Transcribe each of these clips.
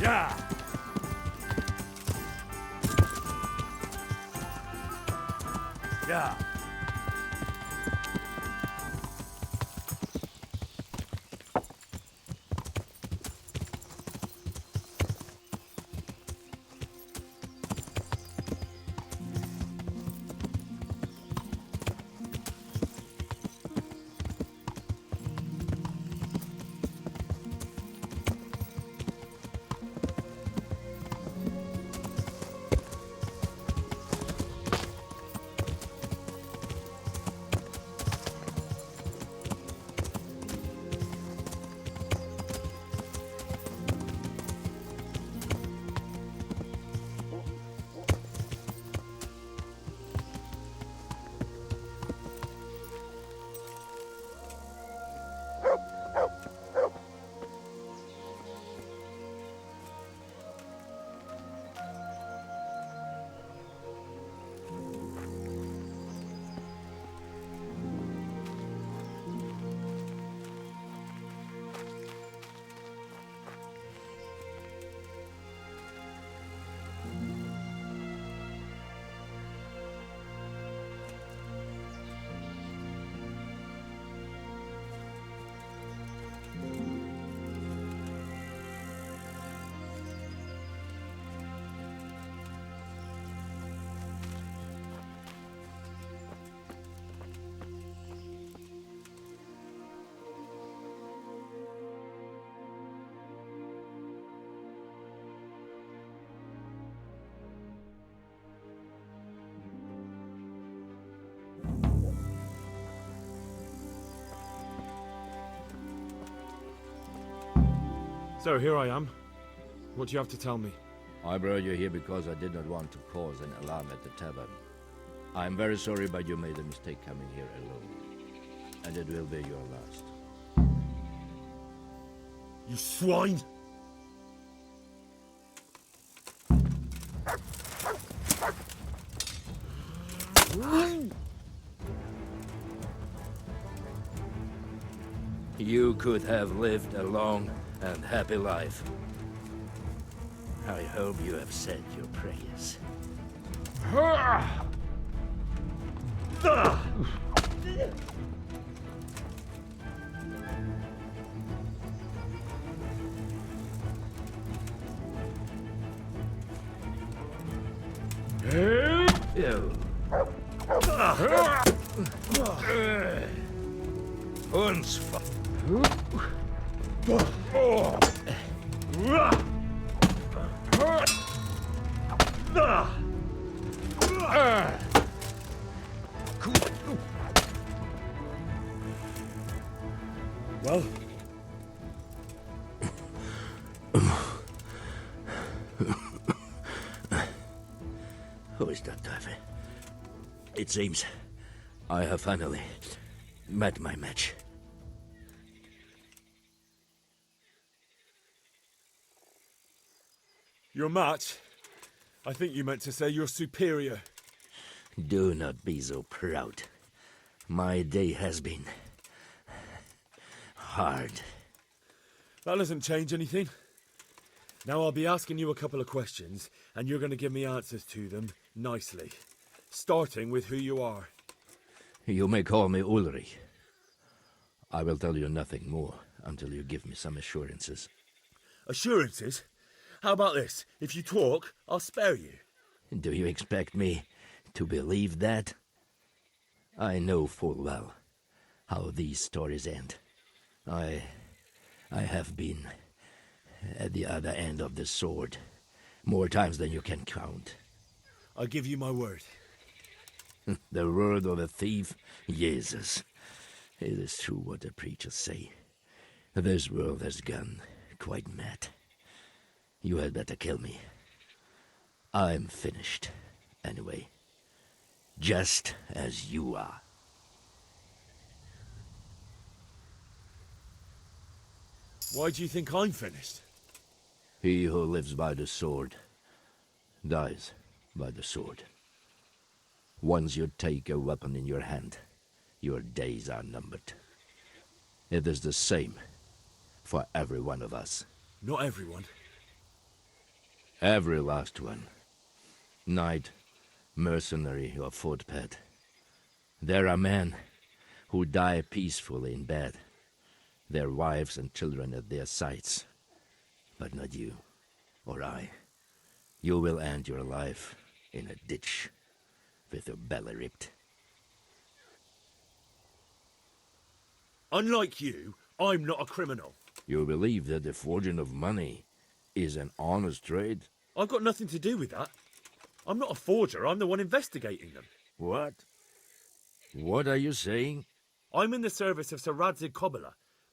Yeah! Yeah! So here I am. What do you have to tell me? I brought you here because I did not want to cause an alarm at the tavern. I'm very sorry, but you made a mistake coming here alone. And it will be your last. You swine! You could have lived a long and happy life. I hope you have said your prayers. Uns. Well? Who is that diver? It seems I have finally met my match. Your match? I think you meant to say your superior. Do not be so proud. My day has been hard. That doesn't change anything. Now I'll be asking you a couple of questions, and you're going to give me answers to them nicely. Starting with who you are. You may call me Ulrich. I will tell you nothing more until you give me some assurances. Assurances? How about this? If you talk, I'll spare you. Do you expect me to believe that? I know full well how these stories end. I have been at the other end of the sword more times than you can count. I give you my word. The word of a thief? Jesus. It is true what the preachers say. This world has gone quite mad. You had better kill me. I'm finished, anyway. Just as you are. Why do you think I'm finished? He who lives by the sword dies by the sword. Once you take a weapon in your hand, your days are numbered. It is the same for every one of us. Not everyone. Every last one. Knight, mercenary, or footpad. There are men who die peacefully in bed, their wives and children at their sides. But not you, or I. You will end your life in a ditch, with your belly ripped. Unlike you, I'm not a criminal. You believe that the forging of money is an honest trade? I've got nothing to do with that. I'm not a forger, I'm the one investigating them. What? What are you saying? I'm in the service of Sir Radzig,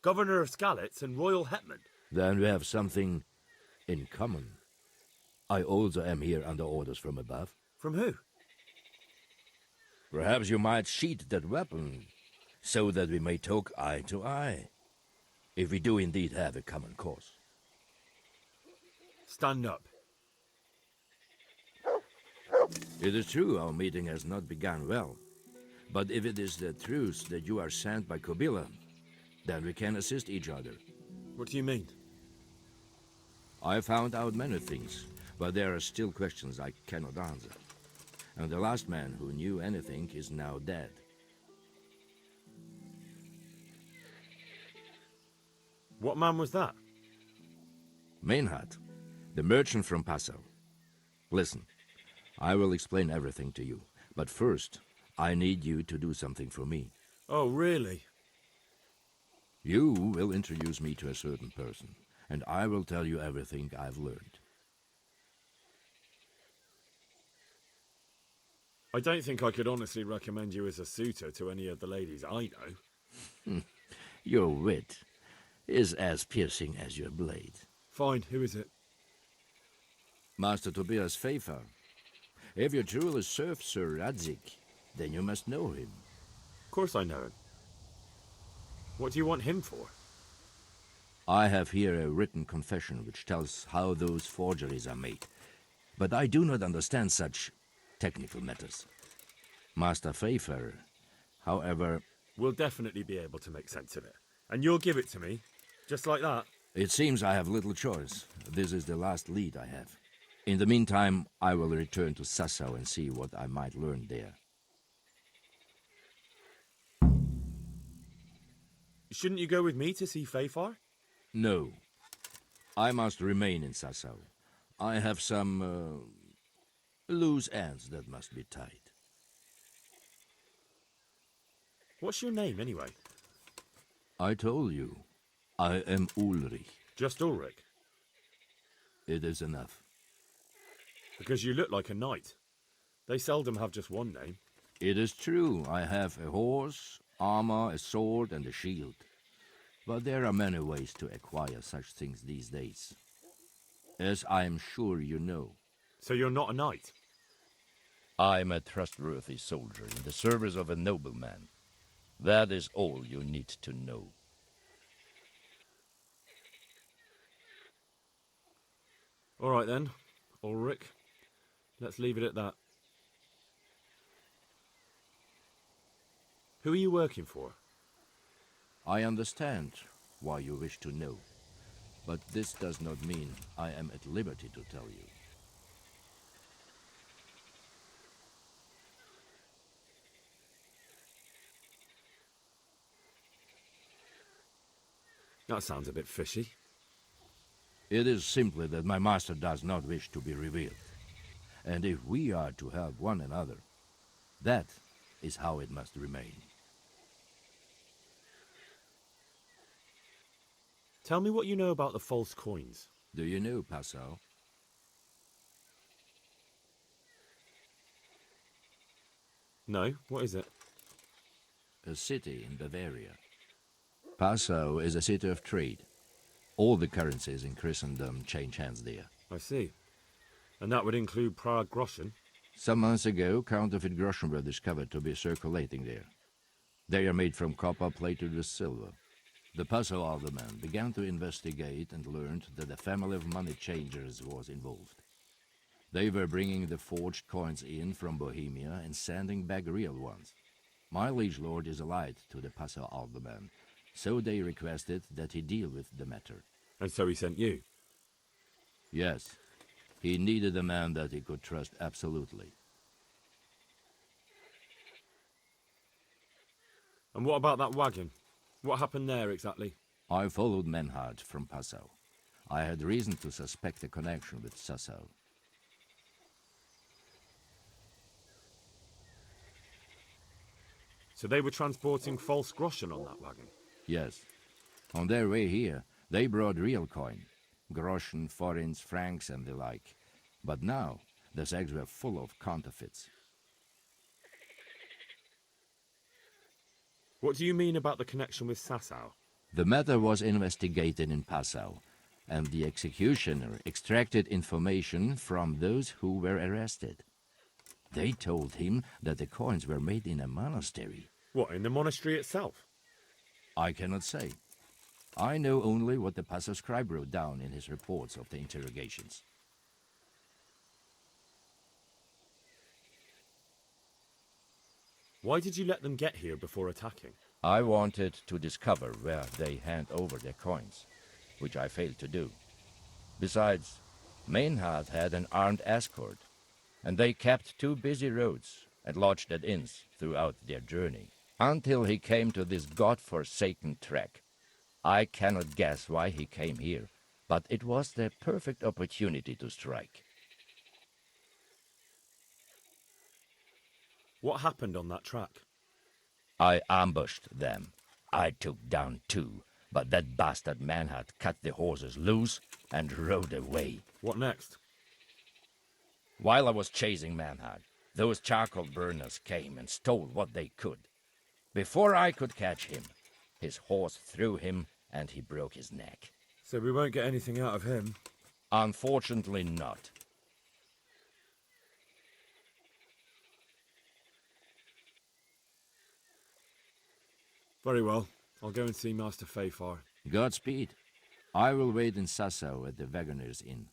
Governor of Skalitz and Royal Hetman. Then we have something in common. I also am here under orders from above. From who? Perhaps you might sheath that weapon, so that we may talk eye to eye, if we do indeed have a common cause. Stand up. It is true our meeting has not begun well, but if it is the truth that you are sent by Kobila, then we can assist each other. What do you mean? I found out many things, but there are still questions I cannot answer. And the last man who knew anything is now dead. What man was that? Mainhard, the merchant from Passau. Listen, I will explain everything to you, but first, I need you to do something for me. Oh, really? You will introduce me to a certain person, and I will tell you everything I've learned. I don't think I could honestly recommend you as a suitor to any of the ladies I know. Your wit is as piercing as your blade. Fine, who is it? Master Tobias Pfeiffer. If you truly serve Sir Radzig, then you must know him. Of course I know him. What do you want him for? I have here a written confession which tells how those forgeries are made, but I do not understand such technical matters. Master Pfeiffer, however... We'll definitely be able to make sense of it. And you'll give it to me, just like that. It seems I have little choice. This is the last lead I have. In the meantime, I will return to Sassau and see what I might learn there. Shouldn't you go with me to see Pfeiffer? No. I must remain in Sassau. I have some loose ends that must be tied. What's your name, anyway? I told you. I am Ulrich. Just Ulrich? It is enough. Because you look like a knight. They seldom have just one name. It is true. I have a horse, armor, a sword, and a shield. But there are many ways to acquire such things these days. As I am sure you know. So you're not a knight? I am a trustworthy soldier in the service of a nobleman. That is all you need to know. All right then, Ulrich. Let's leave it at that. Who are you working for? I understand why you wish to know, but this does not mean I am at liberty to tell you. That sounds a bit fishy. It is simply that my master does not wish to be revealed. And if we are to help one another, that is how it must remain. Tell me what you know about the false coins. Do you know Passau? No, what is it? A city in Bavaria. Passau is a city of trade. All the currencies in Christendom change hands there. I see. And that would include Prague groschen? Some months ago, counterfeit groschen were discovered to be circulating there. They are made from copper plated with silver. The Passau alderman began to investigate and learned that a family of money changers was involved. They were bringing the forged coins in from Bohemia and sending back real ones. My liege lord is allied to the Passau alderman, so they requested that he deal with the matter. And so he sent you? Yes. He needed a man that he could trust absolutely. And what about that wagon? What happened there exactly? I followed Menhard from Passau. I had reason to suspect a connection with Sassau. So they were transporting false groschen on that wagon? Yes. On their way here, they brought real coin. Groschen, forints, francs, and the like. But now, the sacks were full of counterfeits. What do you mean about the connection with Sassau? The matter was investigated in Passau, and the executioner extracted information from those who were arrested. They told him that the coins were made in a monastery. What, in the monastery itself? I cannot say. I know only what the Passau scribe wrote down in his reports of the interrogations. Why did you let them get here before attacking? I wanted to discover where they hand over their coins, which I failed to do. Besides, Maynard had an armed escort, and they kept two busy roads and lodged at inns throughout their journey, until he came to this god-forsaken trek. I cannot guess why he came here, but it was the perfect opportunity to strike. What happened on that track? I ambushed them. I took down two, but that bastard Manhart cut the horses loose and rode away. What next? While I was chasing Manhart, those charcoal burners came and stole what they could. Before I could catch him, his horse threw him and he broke his neck. So we won't get anything out of him? Unfortunately not. Very well. I'll go and see Master Fafar. Godspeed. I will wait in Sassau at the Wagoner's Inn.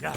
Yeah.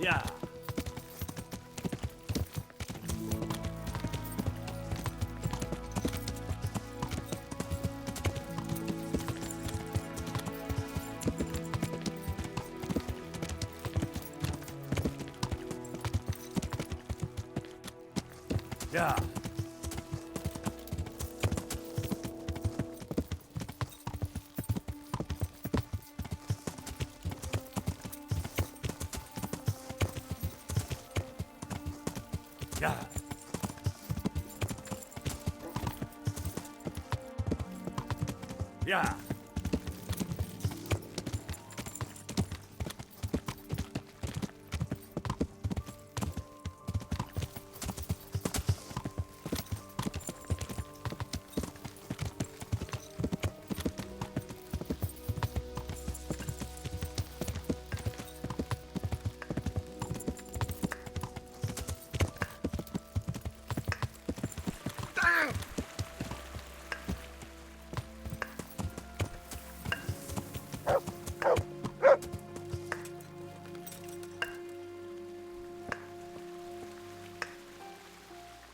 Yeah. Yeah. Yeah. Yeah.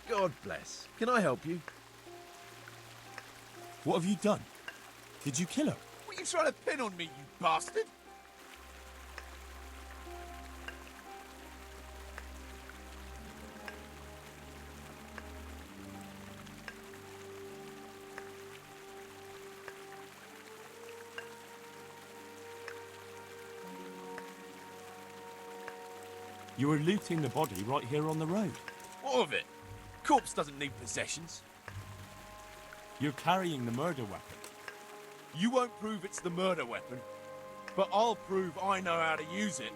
God bless. Can I help you? What have you done? Did you kill her? What are you trying to pin on me, you bastard? You were looting the body right here on the road. What of it? Corpse doesn't need possessions. You're carrying the murder weapon. You won't prove it's the murder weapon, but I'll prove I know how to use it.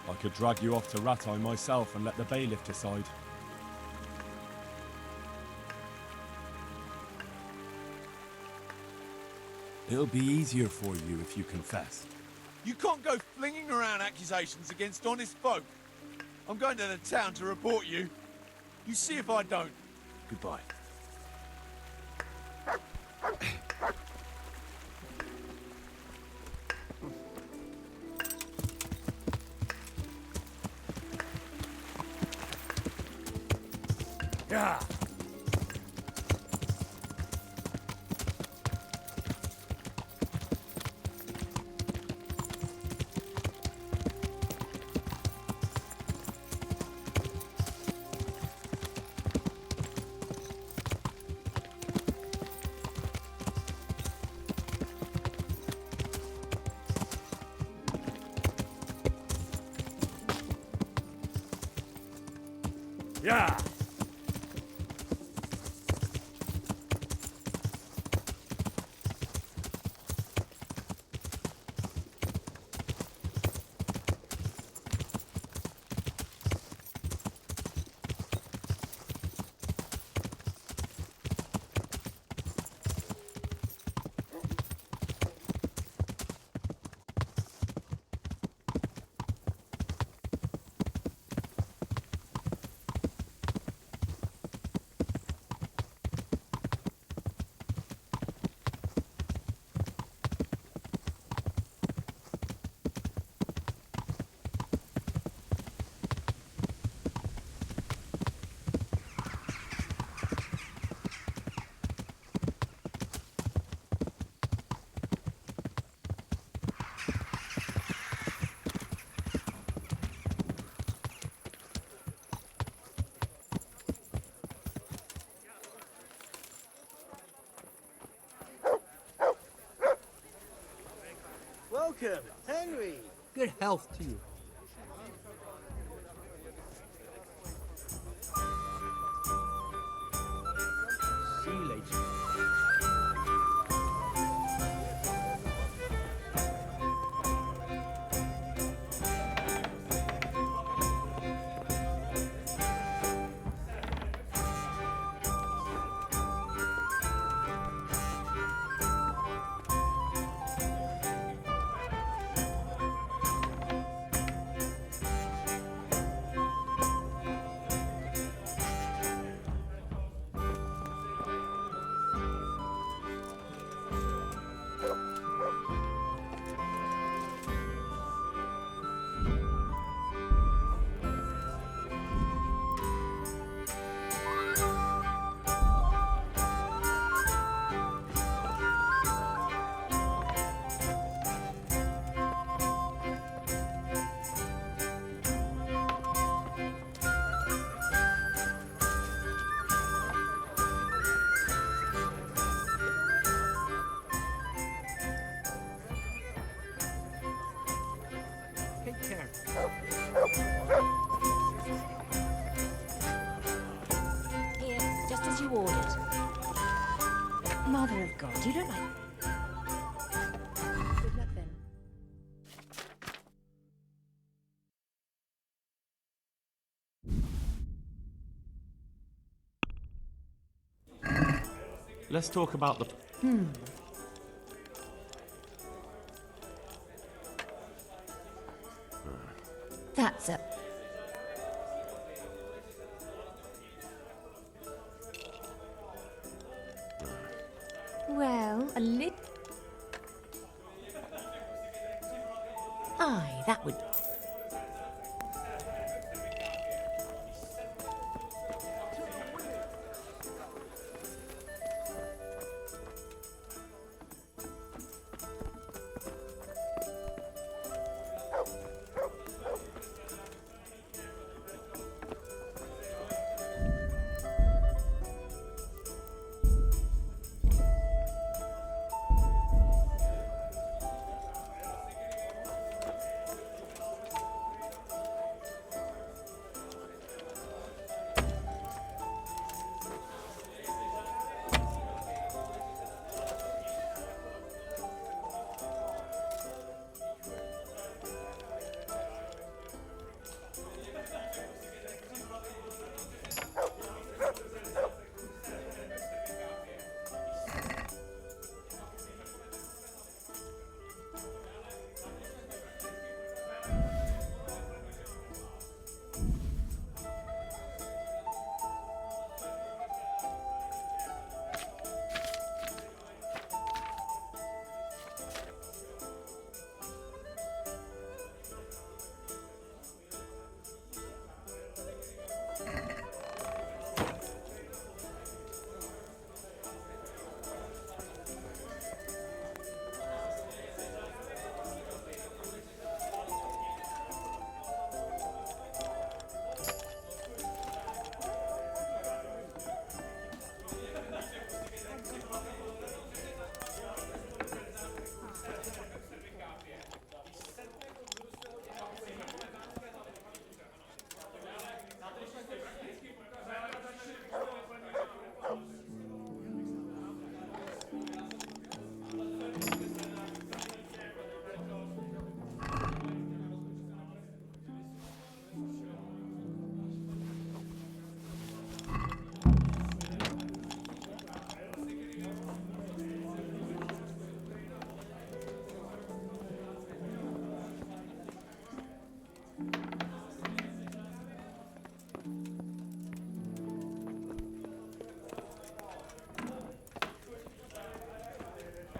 I could drag you off to Rattay myself and let the bailiff decide. It'll be easier for you if you confess. You can't go flinging around accusations against honest folk. I'm going to the town to report you. You see if I don't. Goodbye. Yeah. Yeah. Welcome, Henry. Good health to you. See you later. careful. Here, just as you ordered. Mother of God, you don't like... Good luck then. Let's talk about the... That's a... Well, a lit... Aye, that would...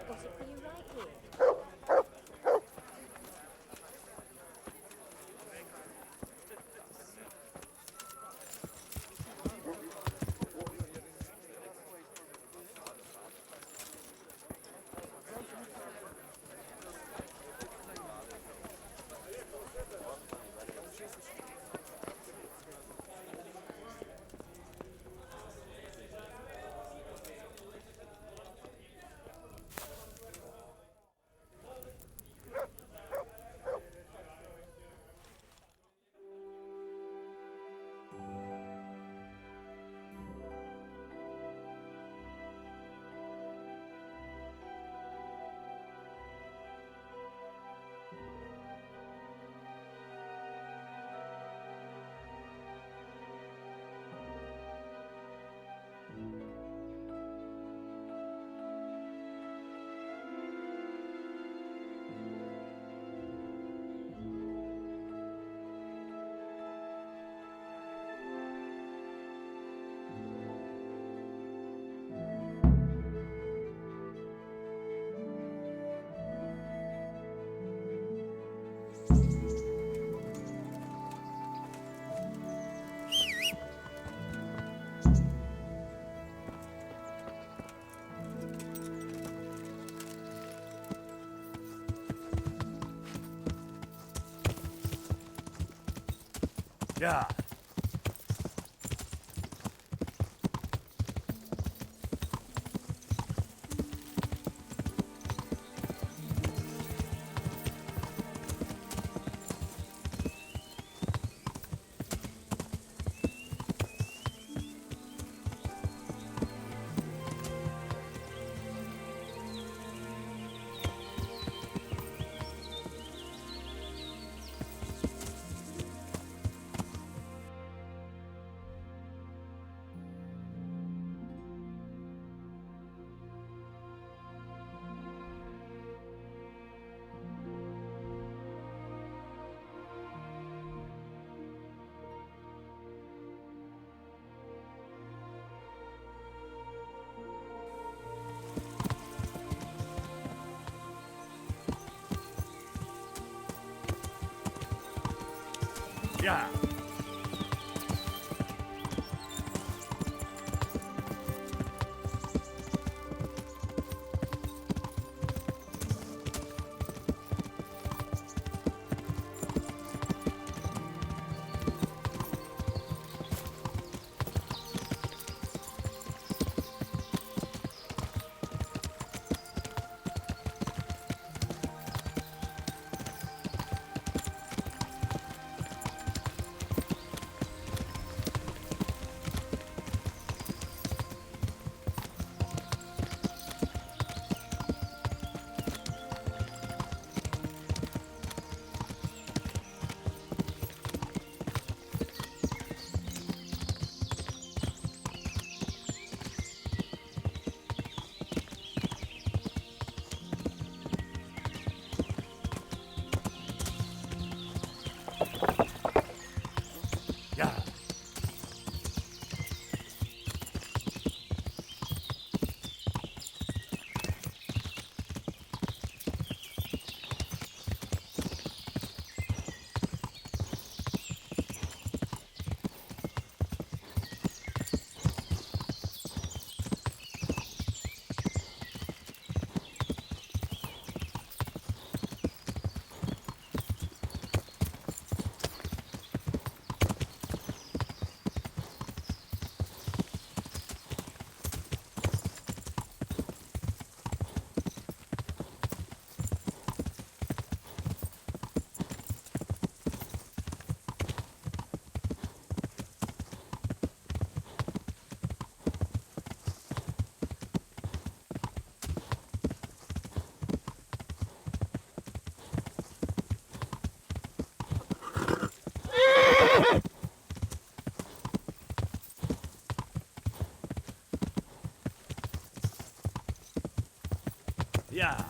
Got it for you right here. Yeah. Yeah. Yeah. Yeah.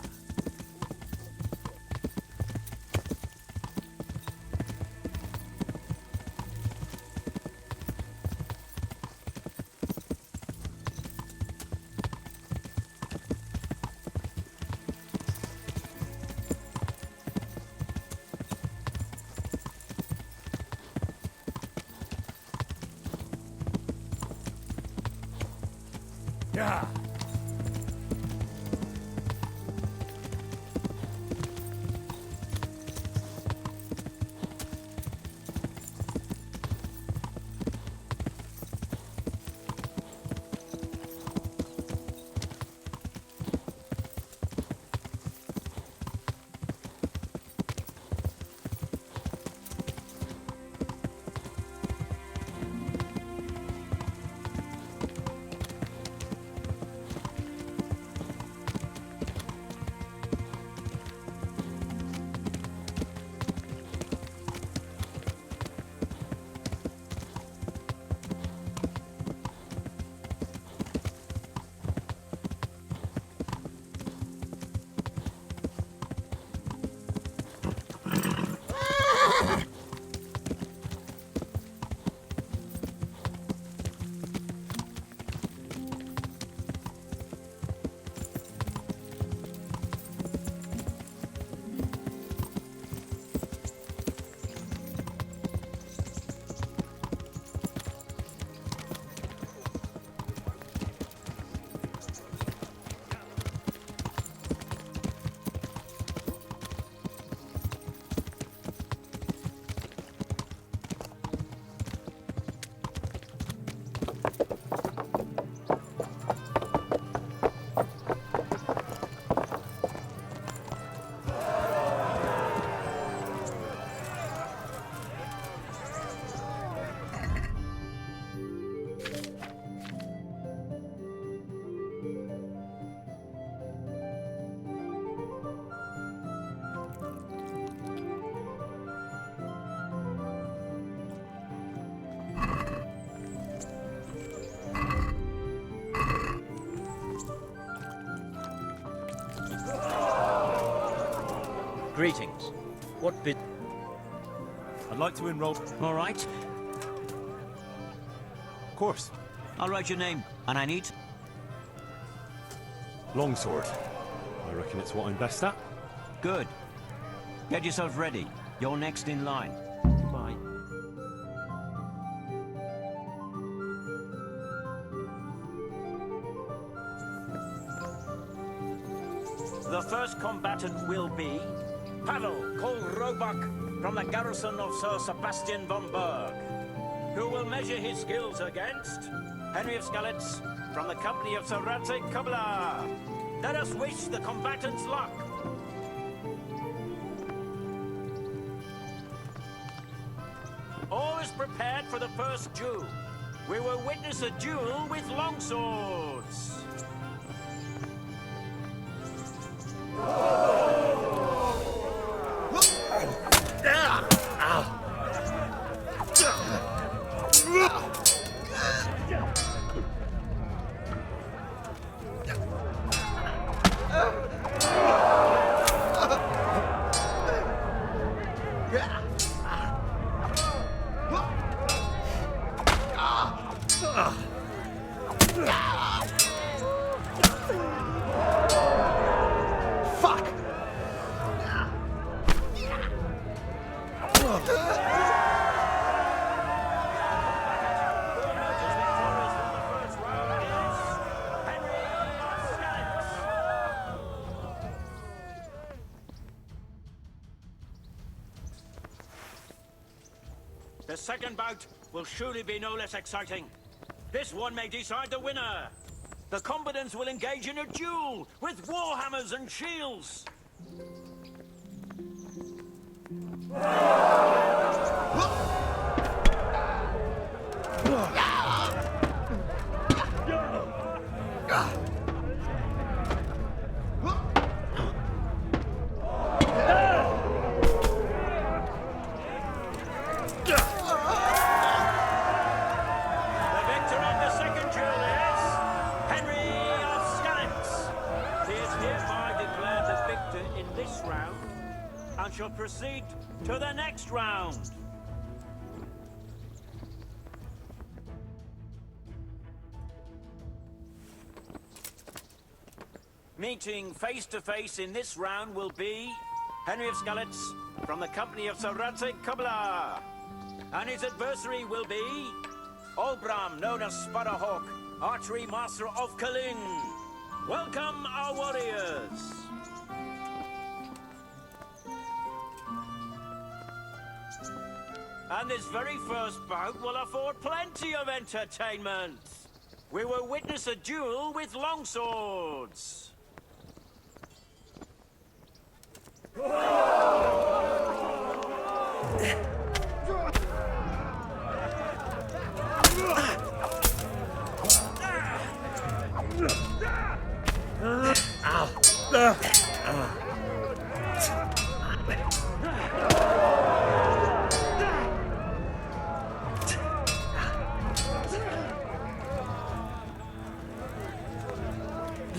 Yeah. Greetings. What bit? I'd like to enroll. All right. Of course. I'll write your name, and I need. Longsword. I reckon it's what I'm best at. Good. Get yourself ready. You're next in line. Goodbye. first combatant will be Pavel, called Roebuck, from the garrison of Sir Sebastian von Berg, who will measure his skills against Henry of Skalitz, from the company of Sir Radzig. Let us wish the combatants luck. All is prepared for the first duel. We will witness a duel with longswords. The second bout will surely be no less exciting. This one may decide the winner. The combatants will engage in a duel with warhammers and shields. Shall proceed to the next round. Meeting face to face in this round will be Henry of Skalitz from the company of Sir Radzig, and his adversary will be Olbram, known as Sparrowhawk, archery master of Kalin. Welcome, our warriors. And this very first bout will afford plenty of entertainment. We will witness a duel with longswords.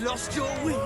Lost your wind?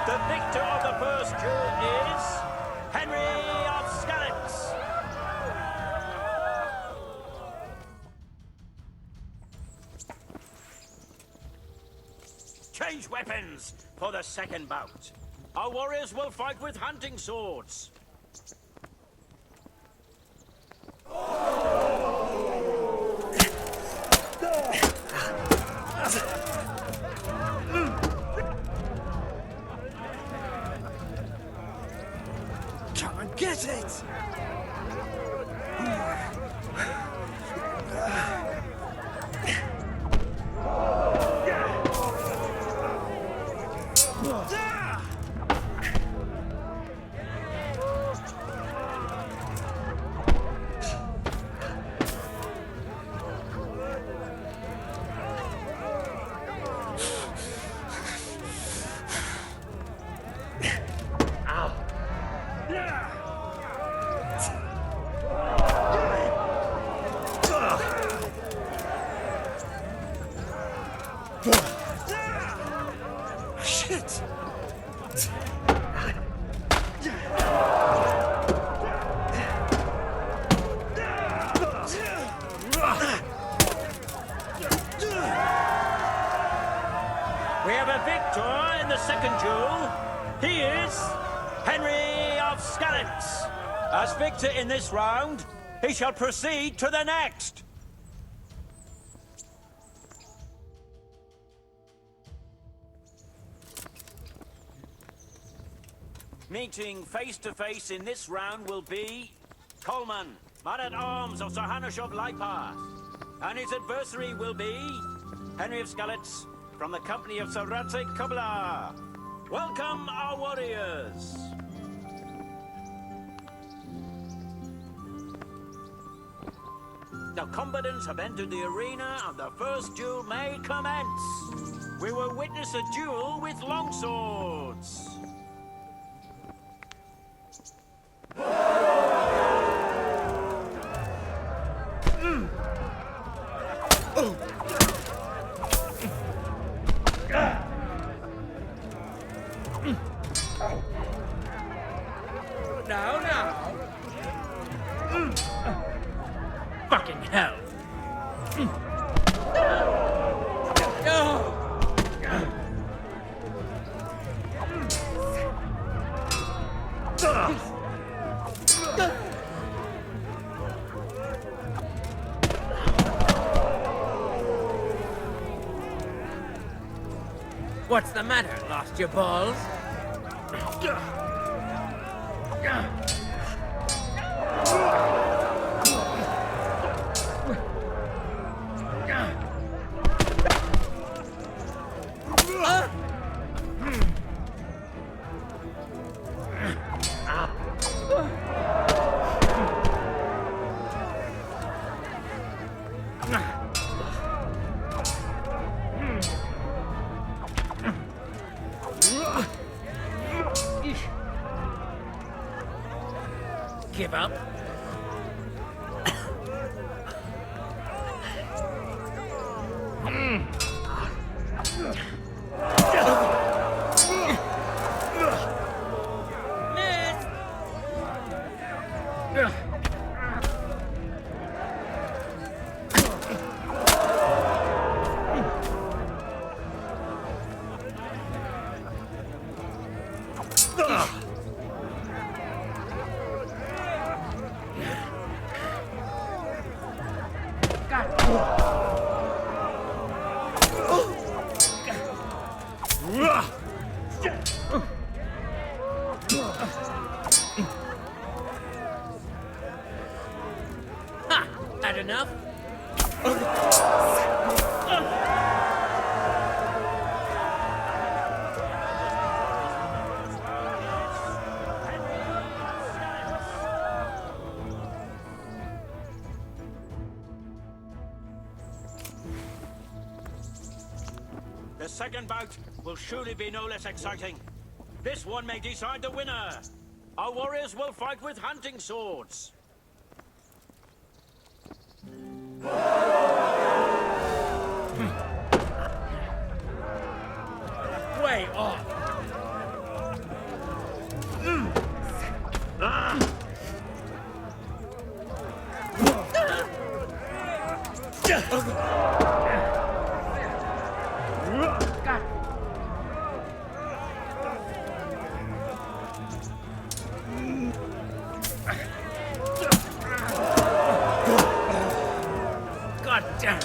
The victor of the first duel is Henry of Skalitz. Change weapons for the second bout. Our warriors will fight with hunting swords. Come and get it! is victor in this round, he shall proceed to the next. Meeting face to face in this round will be Coleman, man-at-arms of Sir Hanush of Leipa. And his adversary will be Henry of Skalitz from the company of Sir Radzig. Welcome, our warriors. The combatants have entered the arena and the first duel may commence. We will witness a duel with longswords. Now. Fucking hell. What's the matter? Lost your balls? Give up? Ha! Had enough? The second bout will surely be no less exciting. This one may decide the winner. Our warriors will fight with hunting swords. Way off. God damn.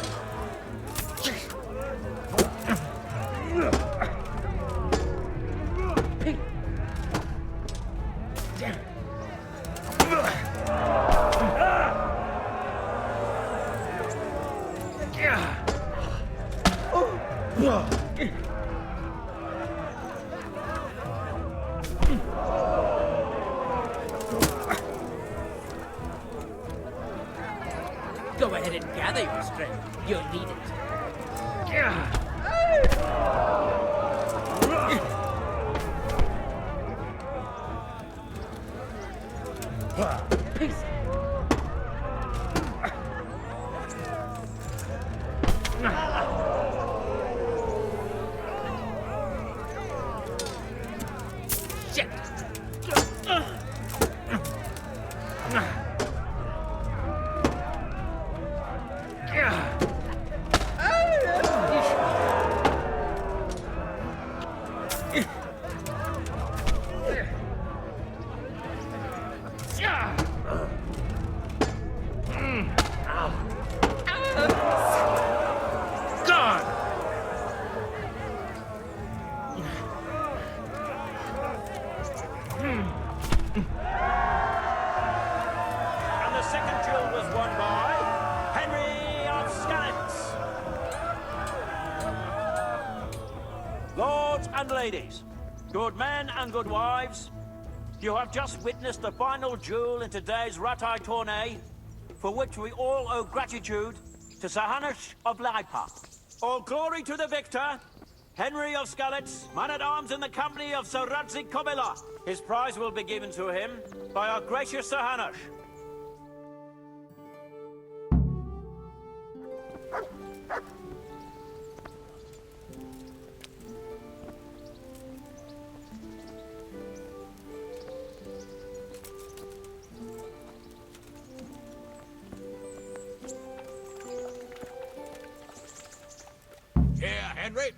Go ahead and gather your strength. You'll need it. Peace. Shit. second duel was won by Henry of Skalitz. Lords and ladies, good men and good wives, you have just witnessed the final duel in today's Rattay tourney, for which we all owe gratitude to Sir Hanush of Lipa. All glory to the victor, Henry of Skalitz, man-at-arms in the company of Sir Radzig. His prize will be given to him by our gracious Sir Hanush. Here, Henry,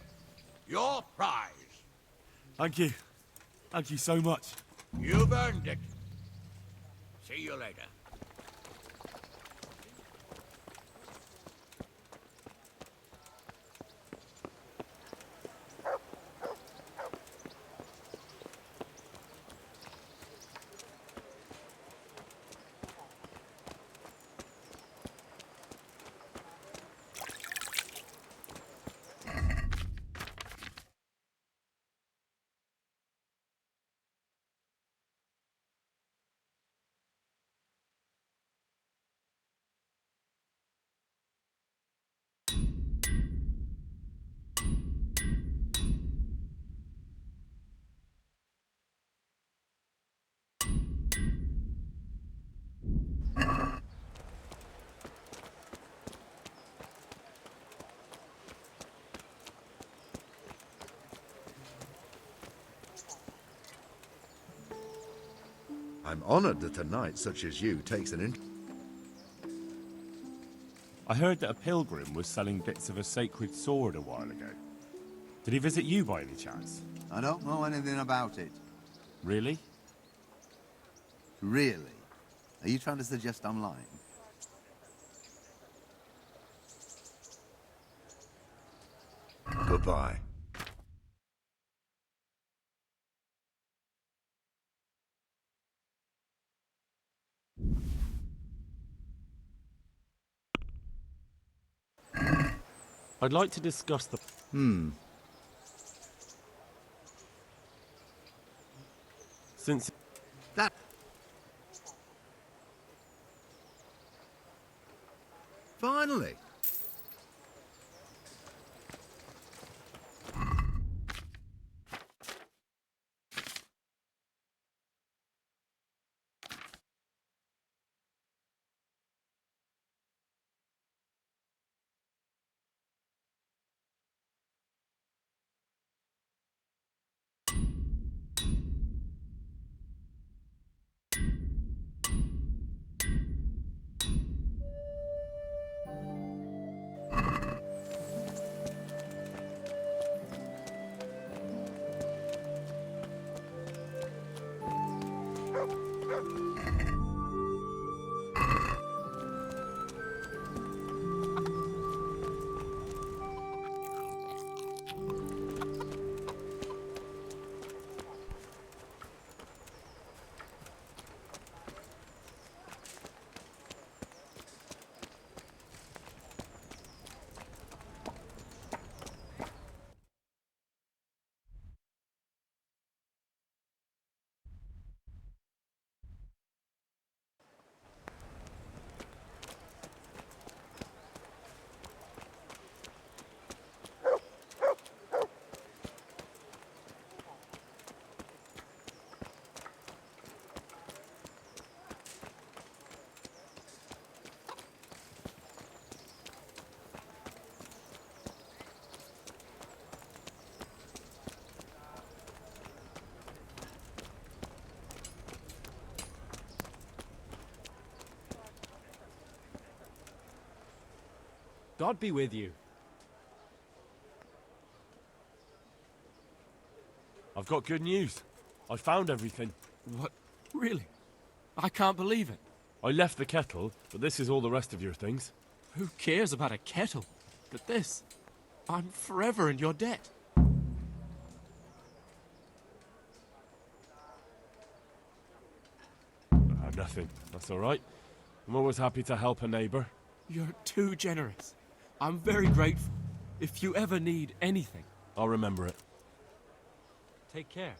your prize. Thank you. Thank you so much. You've earned it. See you later. I'm honored that a knight such as you takes an interest. I heard that a pilgrim was selling bits of a sacred sword a while ago. Did he visit you by any chance? I don't know anything about it. Really? Really? Are you trying to suggest I'm lying? Goodbye. I'd like to discuss the... Since... That... Finally! God be with you. I've got good news. I found everything. What? Really? I can't believe it. I left the kettle, but this is all the rest of your things. Who cares about a kettle? But this... I'm forever in your debt. Nothing. That's all right. I'm always happy to help a neighbour. You're too generous. I'm very grateful. If you ever need anything, I'll remember it. take care.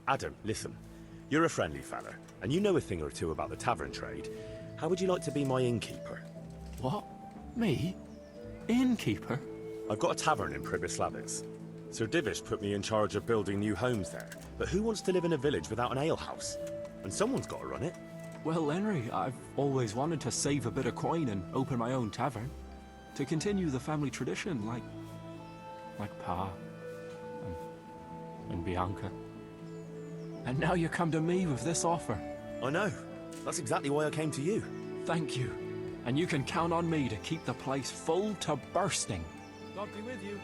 Adam, listen. You're a friendly fella, and you know a thing or two about the tavern trade. How would you like to be my innkeeper? What? Me? Innkeeper? I've got a tavern in Pribyslavitz. Sir Divish put me in charge of building new homes there, but who wants to live in a village without an alehouse? And someone's got to run it. Well, Henry, I've always wanted to save a bit of coin and open my own tavern. To continue the family tradition, like Pa and Bianca. And now you come to me with this offer. I know. That's exactly why I came to you. Thank you. And you can count on me to keep the place full to bursting. God be with you.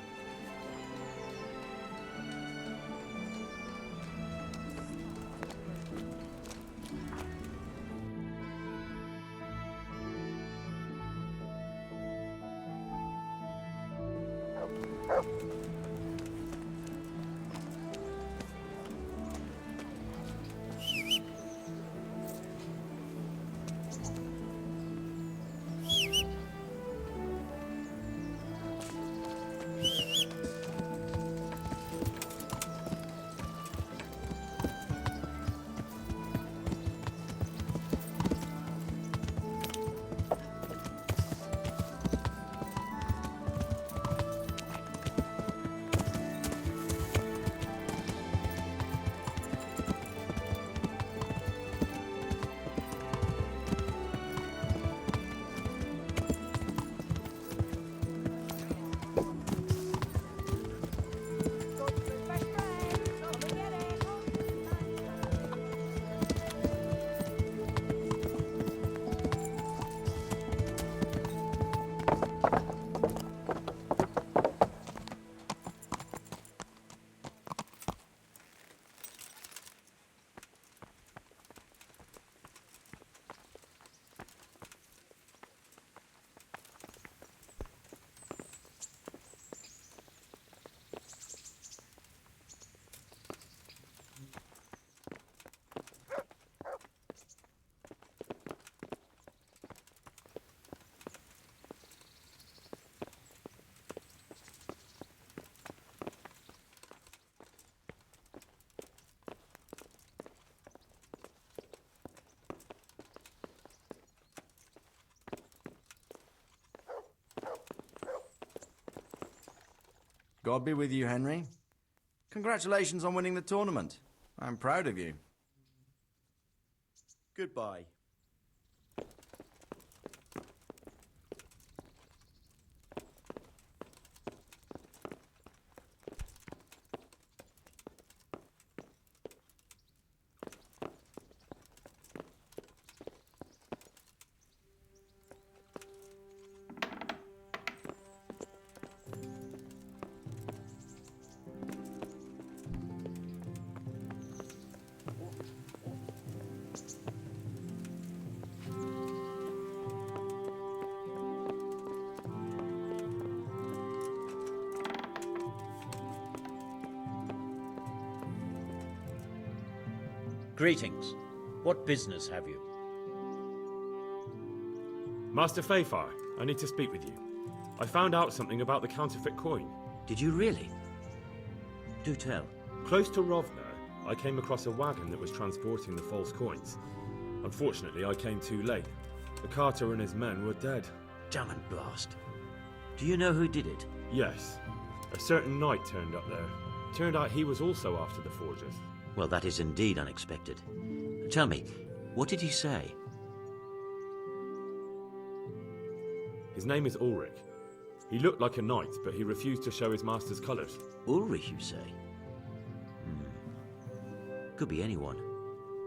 God be with you, Henry. Congratulations on winning the tournament. I'm proud of you. Goodbye. Greetings. What business have you? Master Fayfar, I need to speak with you. I found out something about the counterfeit coin. Did you really? Do tell. Close to Rovna, I came across a wagon that was transporting the false coins. Unfortunately, I came too late. The carter and his men were dead. Damn and blast. Do you know who did it? Yes. A certain knight turned up there. Turned out he was also after the forgers. Well, that is indeed unexpected. Tell me, what did he say? His name is Ulrich. He looked like a knight, but he refused to show his master's colours. Ulrich, you say? Could be anyone.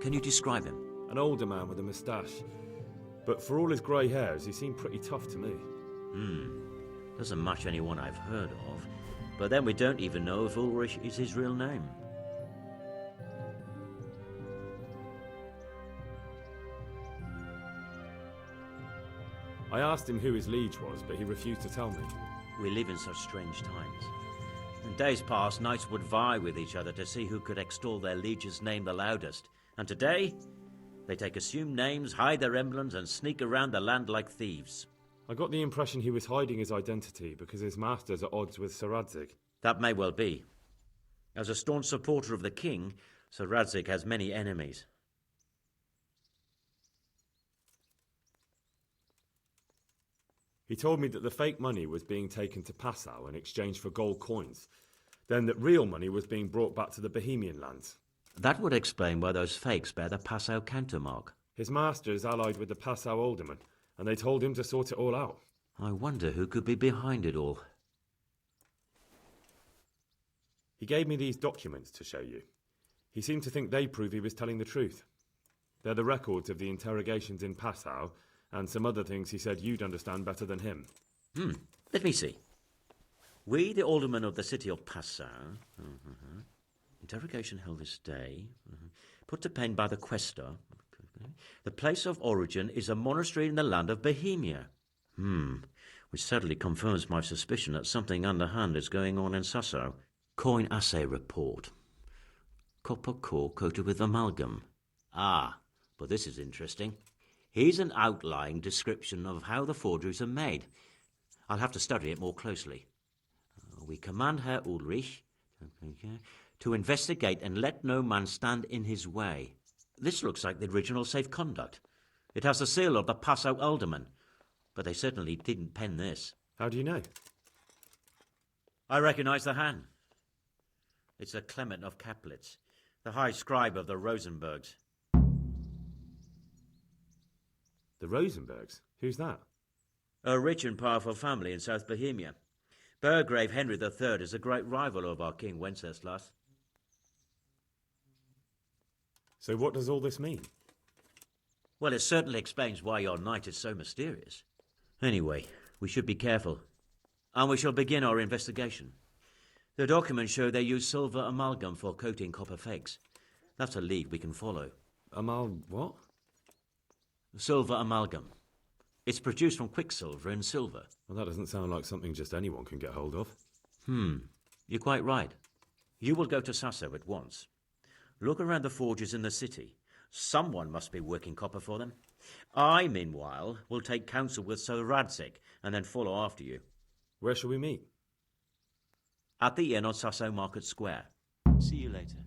Can you describe him? An older man with a moustache. But for all his grey hairs, he seemed pretty tough to me. Doesn't match anyone I've heard of. But then we don't even know if Ulrich is his real name. I asked him who his liege was, but he refused to tell me. We live in such strange times. And days past, knights would vie with each other to see who could extol their liege's name the loudest. And today, they take assumed names, hide their emblems, and sneak around the land like thieves. I got the impression he was hiding his identity because his master's at odds with Sir Radzig. That may well be. As a staunch supporter of the king, Sir Radzig has many enemies. He told me that the fake money was being taken to Passau in exchange for gold coins, then that real money was being brought back to the Bohemian lands. That would explain why those fakes bear the Passau countermark. His master is allied with the Passau alderman, and they told him to sort it all out. I wonder who could be behind it all. He gave me these documents to show you. He seemed to think they prove he was telling the truth. They're the records of the interrogations in Passau, and some other things he said you'd understand better than him. Let me see. We, the aldermen of the city of Passau, interrogation held this day, put to pen by the questor. The place of origin is a monastery in the land of Bohemia. Which certainly confirms my suspicion that something underhand is going on in Sasso. Coin assay report. Copper core coated with amalgam. But this is interesting. Here's an outline description of how the forgeries are made. I'll have to study it more closely. We command Herr Ulrich to investigate and let no man stand in his way. This looks like the original safe conduct. It has the seal of the Passau alderman, but they certainly didn't pen this. How do you know? I recognize the hand. It's a Clement of Caplitz, the high scribe of the Rosenbergs. The Rosenbergs? Who's that? A rich and powerful family in South Bohemia. Burgrave Henry III is a great rival of our King Wenceslas. So what does all this mean? Well, it certainly explains why your knight is so mysterious. Anyway, we should be careful. And we shall begin our investigation. The documents show they use silver amalgam for coating copper fakes. That's a lead we can follow. What? Silver amalgam. It's produced from quicksilver and silver. Well, that doesn't sound like something just anyone can get hold of. You're quite right. You will go to Sasso at once. Look around the forges in the city. Someone must be working copper for them. I, meanwhile, will take counsel with Sir Radzig and then follow after you. Where shall we meet? At the inn on Sasso Market Square. See you later.